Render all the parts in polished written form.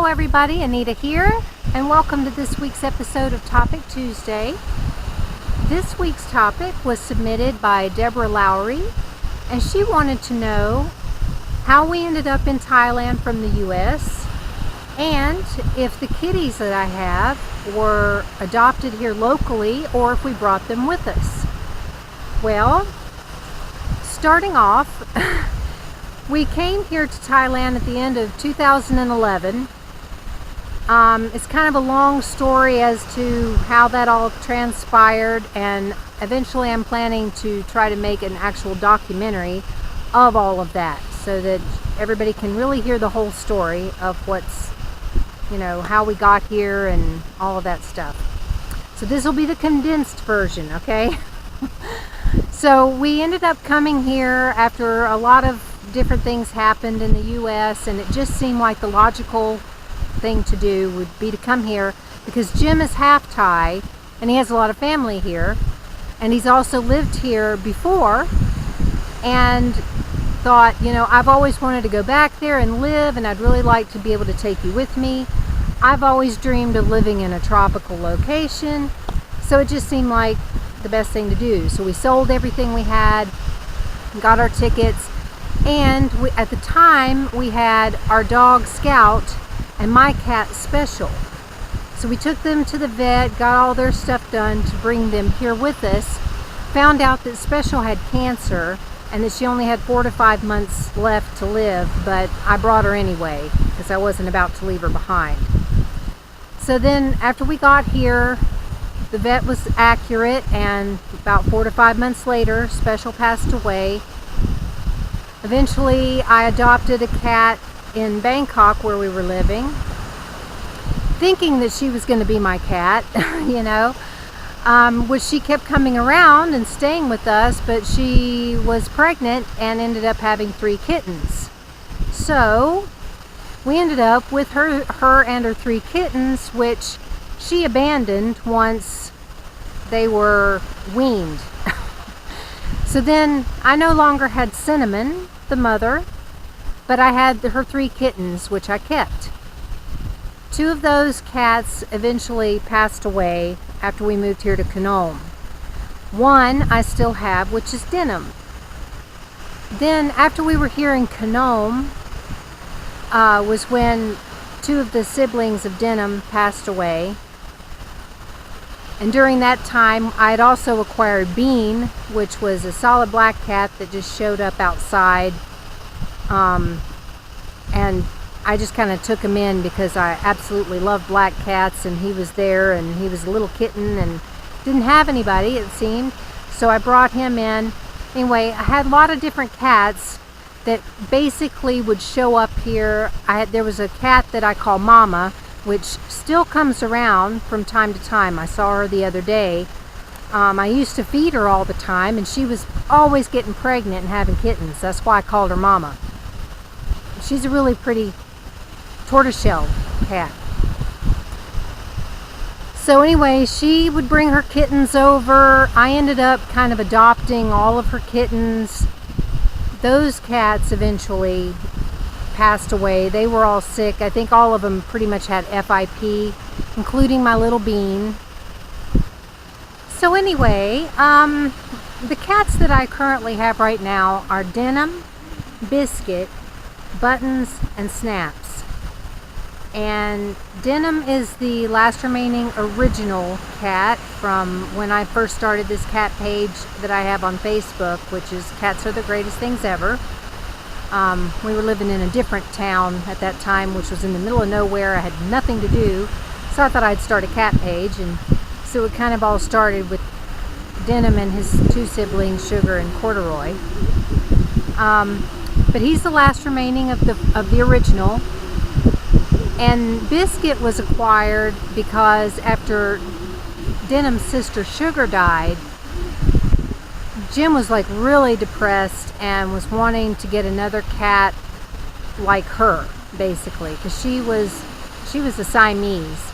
everybody, Anita here, and welcome to this week's episode of Topic Tuesday. This week's topic was submitted by Deborah Lowry, and she wanted to know how we ended up in Thailand from the U.S. and if the kitties that I have were adopted here locally or if we brought them with us. Well, starting off, we came here to Thailand at the end of 2011. It's kind of a long story as to how that all transpired, and eventually I'm planning to try to make an actual documentary of all of that so that everybody can really hear the whole story of how we got here and all of that stuff. So this will be the condensed version, okay? So we ended up coming here after a lot of different things happened in the U.S. and it just seemed like the logical thing to do would be to come here because Jim is half Thai and he has a lot of family here, and he's also lived here before, and thought, I've always wanted to go back there and live, and I'd really like to be able to take you with me. I've always dreamed of living in a tropical location, so it just seemed like the best thing to do. So we sold everything we had, got our tickets, and at the time we had our dog Scout and my cat Special. So we took them to the vet, got all their stuff done to bring them here with us, found out that Special had cancer and that she only had 4 to 5 months left to live, but I brought her anyway because I wasn't about to leave her behind. So then after we got here, the vet was accurate, and about 4 to 5 months later, Special passed away. Eventually, I adopted a cat in Bangkok where we were living, thinking that she was going to be my cat, which she kept coming around and staying with us, but she was pregnant and ended up having 3 kittens. So we ended up with her and her 3 kittens, which she abandoned once they were weaned. So then I no longer had Cinnamon, the mother, but I had her 3 kittens, which I kept. 2 of those cats eventually passed away after we moved here to Phnom. 1 I still have, which is Denim. Then after we were here in Phnom was when 2 of the siblings of Denim passed away. And during that time, I had also acquired Bean, which was a solid black cat that just showed up outside. And I just kind of took him in because I absolutely love black cats, and he was there, and he was a little kitten and didn't have anybody, it seemed. So I brought him in. Anyway, I had a lot of different cats that basically would show up here. There was a cat that I call Mama, which still comes around from time to time. I saw her the other day. I used to feed her all the time, and she was always getting pregnant and having kittens. That's why I called her Mama. She's a really pretty tortoiseshell cat. So anyway, she would bring her kittens over. I ended up kind of adopting all of her kittens. Those cats eventually passed away. They were all sick. I think all of them pretty much had FIP, including my little Bean. So anyway, the cats that I currently have right now are Denim, Biscuit, Buttons, and Snaps. And Denim is the last remaining original cat from when I first started this cat page that I have on Facebook, which is Cats Are the Greatest Things Ever. We were living in a different town at that time, which was in the middle of nowhere. I had nothing to do, so I thought I'd start a cat page, and so it kind of all started with Denim and his 2 siblings, Sugar and Corduroy. But he's the last remaining of the original. And Biscuit was acquired because after Denim's sister Sugar died, Jim was like really depressed and was wanting to get another cat like her, basically, because she was a Siamese.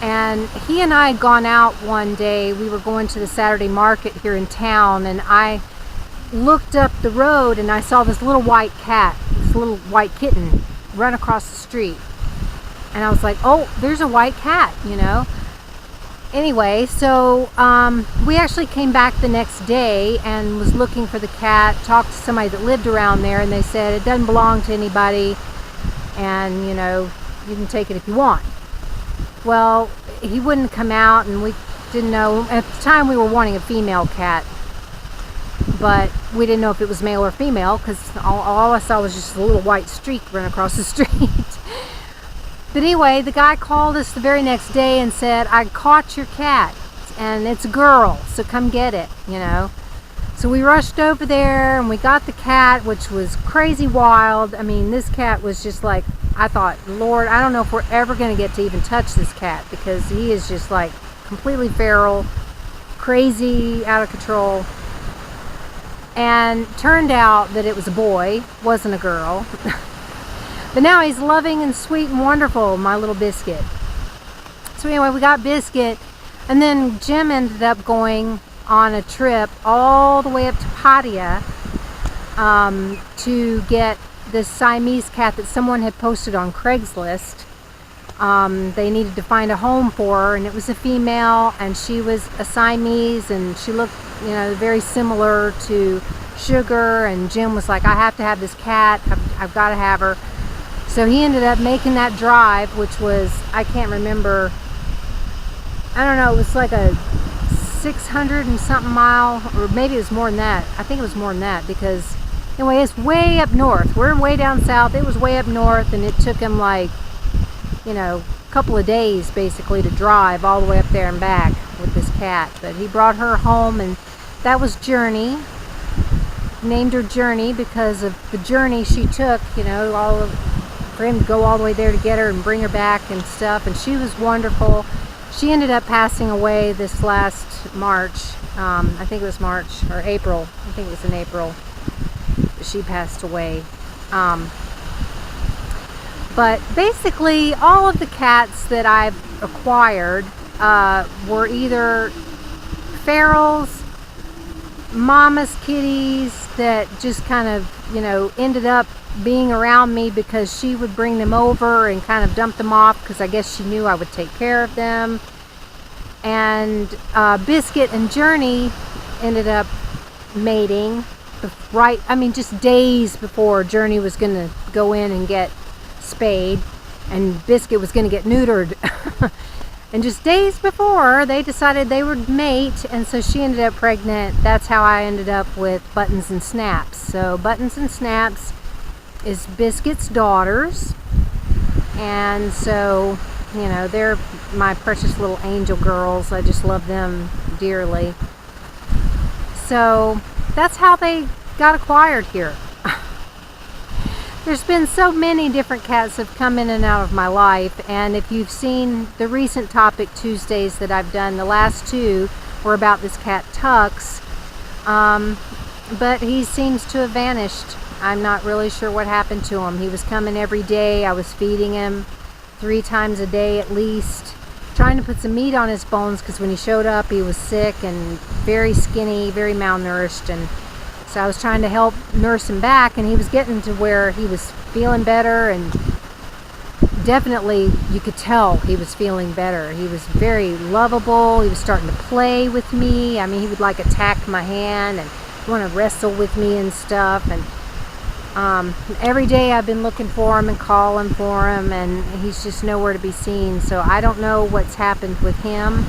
And he and I had gone out one day. We were going to the Saturday market here in town, and I looked up the road and I saw this little white cat, this little white kitten run across the street. And I was like, oh, there's a white cat, you know. Anyway, so we actually came back the next day and was looking for the cat, talked to somebody that lived around there, and they said it doesn't belong to anybody, and, you know, you can take it if you want. Well, he wouldn't come out, and we didn't know. At the time, we were wanting a female cat, but we didn't know if it was male or female, because all I saw was just a little white streak run across the street. But anyway, the guy called us the very next day and said, I caught your cat, and it's a girl, so come get it, you know. So we rushed over there, and we got the cat, which was crazy wild. I mean, this cat was just like, I thought, Lord, I don't know if we're ever going to get to even touch this cat, because he is just like completely feral, crazy, out of control. And turned out that it was a boy, wasn't a girl. But now he's loving and sweet and wonderful, my little Biscuit. So anyway, we got Biscuit, and then Jim ended up going on a trip all the way up to Pattaya to get this Siamese cat that someone had posted on Craigslist. They needed to find a home for her, and it was a female, and she was a Siamese, and she looked, you know, very similar to Sugar. And Jim was like, I have to have this cat, I've got to have her. So he ended up making that drive, which was, I can't remember, I don't know, it was like a 600 and something mile, or maybe it was more than that. I think it was more than that, because anyway, it's way up north. We're way down south. It was way up north, and it took him like, you know, a couple of days basically to drive all the way up there and back with this cat. But he brought her home, and that was Journey. Named her Journey because of the journey she took, you know, for him to go all the way there to get her and bring her back and stuff. And she was wonderful. She ended up passing away this last March. I think it was March or April. I think it was in April. She passed away. But basically, all of the cats that I've acquired were either ferals, mama's kitties that just kind of, you know, ended up being around me because she would bring them over and kind of dump them off because I guess she knew I would take care of them. And Biscuit and Journey ended up mating just days before Journey was going to go in and get spayed, and Biscuit was going to get neutered. And just days before, they decided they would mate, and so she ended up pregnant. That's how I ended up with Buttons and Snaps. So Buttons and Snaps is Biscuit's daughters, and so, you know, they're my precious little angel girls. I just love them dearly. So that's how they got acquired here. There's been so many different cats that have come in and out of my life, and if you've seen the recent Topic Tuesdays that I've done, the last two were about this cat Tux, but he seems to have vanished. I'm not really sure what happened to him. He was coming every day. I was feeding him 3 times a day at least, trying to put some meat on his bones because when he showed up he was sick and very skinny, very malnourished, and so I was trying to help nurse him back, and he was getting to where he was feeling better, and definitely you could tell he was feeling better. He was very lovable. He was starting to play with me. I mean, he would like attack my hand and want to wrestle with me and stuff. And every day I've been looking for him and calling for him, and he's just nowhere to be seen. So I don't know what's happened with him.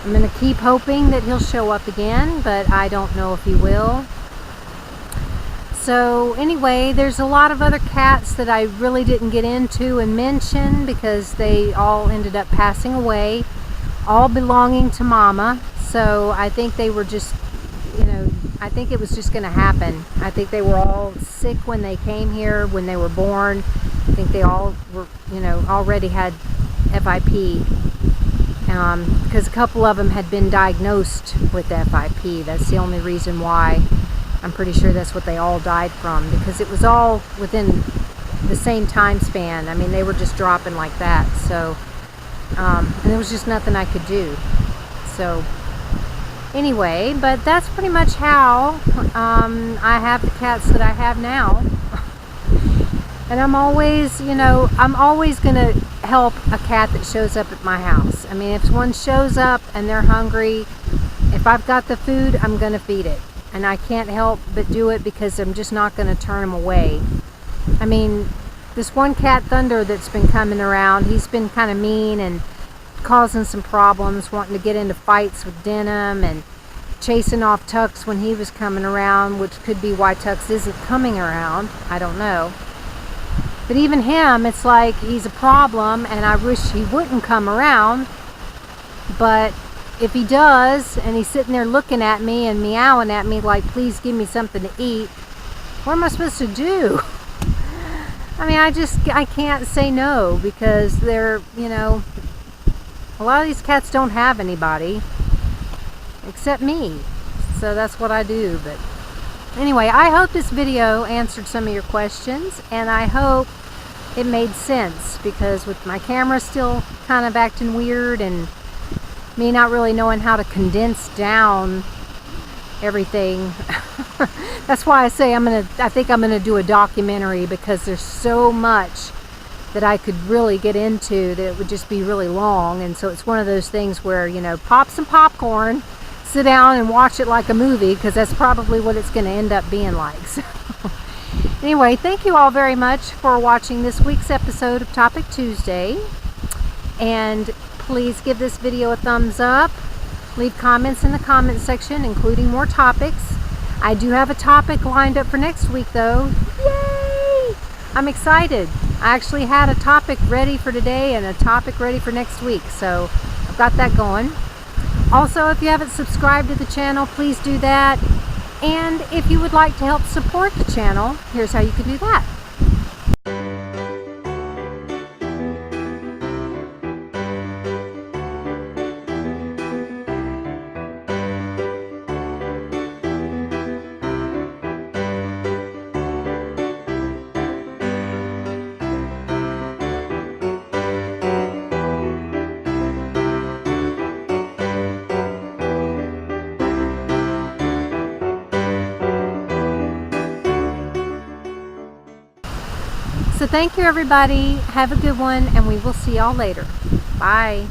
I'm going to keep hoping that he'll show up again, but I don't know if he will. So anyway, there's a lot of other cats that I really didn't get into and mention because they all ended up passing away, all belonging to Mama. So I think they were just, you know, I think it was just going to happen. I think they were all sick when they came here, when they were born. I think they all were, you know, already had FIP. Because a couple of them had been diagnosed with FIP. That's the only reason why. I'm pretty sure that's what they all died from, because it was all within the same time span. I mean, they were just dropping like that. So, and there was just nothing I could do. So, anyway, but that's pretty much how I have the cats that I have now. And I'm always, I'm always going to help a cat that shows up at my house. I mean, if one shows up and they're hungry, if I've got the food, I'm going to feed it. And I can't help but do it because I'm just not going to turn them away. I mean, this one cat, Thunder, that's been coming around, he's been kind of mean and causing some problems, wanting to get into fights with Denim and chasing off Tux when he was coming around, which could be why Tux isn't coming around. I don't know. But even him, it's like he's a problem, and I wish he wouldn't come around. But if he does, and he's sitting there looking at me and meowing at me like, please give me something to eat, what am I supposed to do? I mean, I can't say no, because they're, a lot of these cats don't have anybody except me. So that's what I do. But anyway, I hope this video answered some of your questions, and I hope it made sense, because with my camera still kind of acting weird and me not really knowing how to condense down everything, that's why I say I think I'm gonna do a documentary, because there's so much that I could really get into that it would just be really long. And so it's one of those things where, pop some popcorn, sit down and watch it like a movie, because that's probably what it's going to end up being like. So anyway, thank you all very much for watching this week's episode of Topic Tuesday, and please give this video a thumbs up. Leave comments in the comment section, including more topics. I do have a topic lined up for next week, though. Yay! I'm excited. I actually had a topic ready for today and a topic ready for next week, so I've got that going. Also, if you haven't subscribed to the channel, please do that. And if you would like to help support the channel, here's how you can do that. So thank you, everybody. Have a good one, and we will see y'all later. Bye.